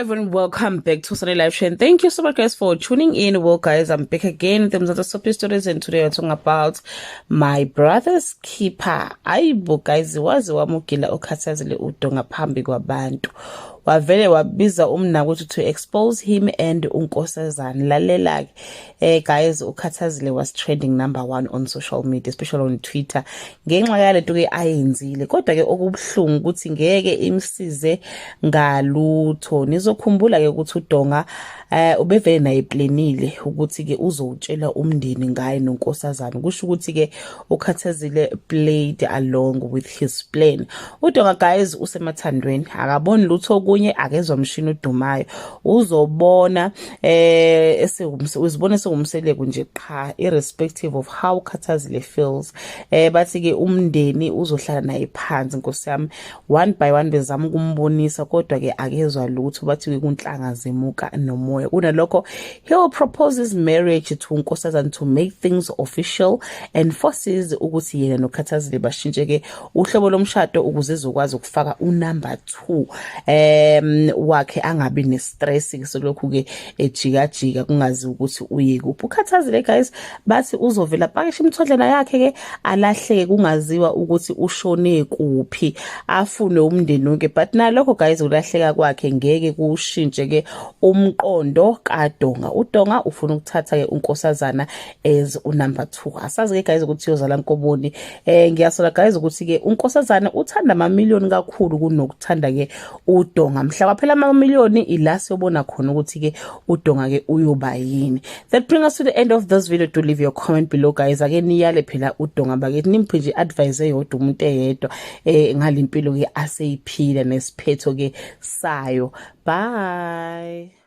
Everyone, welcome back to Sunday Live Show, and thank you so much, guys, for tuning in. Well, guys, I'm back again with the Sophie Stories, and today we're talking about my brother's keeper. Ayibo, guys, wazi wamugila okhathazile uDonga phambi kwabantu. Wavele wabiza umnakwethu to expose him and uNkosazana. Lalela guys, ukhathazile was trending #1 on social media, especially on Twitter. Ngenxa yalento ke ayenzile, kodwa ke okubuhlungu ukuthi ngeke imsize ngalutho. Nizokhumbula ke ukuthi uDonga ubevele naye planile ukuthi ke uzowutshela umndeni ngaye noNkosazana. Kusho ukuthi ke ukhathazile played along with his plan. uDonga, guys, usemathandweni, akaboni lutho kunye, akezwa umshini udumayo. Uzobona uzibona sengumseleko nje qha, irrespective of how Khathazile feels. Bathi ke umndeni uzohlala naye phansi, Nkosi yami, one by one bezama ukumbonisa, kodwa ke akezwa lutho. Bathi ke kunhlanga zemuka nomoya. Kunalokho, he will propose his marriage to uNkosazana to make things official and forces ukuthi yena noKhathazile bashintshe ke uhlobo lomshado ukuze ezokwazi ukufaka unumber 2 wakhe, angabi nestress selokhu ke ejika kungazi ukuthi uye kuphi. uKhathazile, guys, bathi uzovela pakisha imthondlana yakhe ke alahleke kungaziwa ukuthi ushone kuphi, afune umndeni wonke. But nalokho, guys, ulahleka kwakhe ngeke kushintshe ke umqondo kaDonga. uDonga ufuna ukuthatha ke uNkosazana as unumber 2. Asazi ke, guys, ukuthi yozala Nkoboni. Ngiyasola, guys, ukuthi ke uNkosazana uthanda amamiliyoni kakhulu kunokuthanda ke uDonga. Mhla kwaphela amamiliyoni ila siyobona khona ukuthi ke uDonga ke uyoba yini. That brings us to the end of this video. Do leave your comment below, guys. Ake niyale phela uDonga bakithi, nimphe nje advice eyodwa, umuntu eyedwa ngalimpilo ke aseyiphila nesiphetho ke sayo. Bye.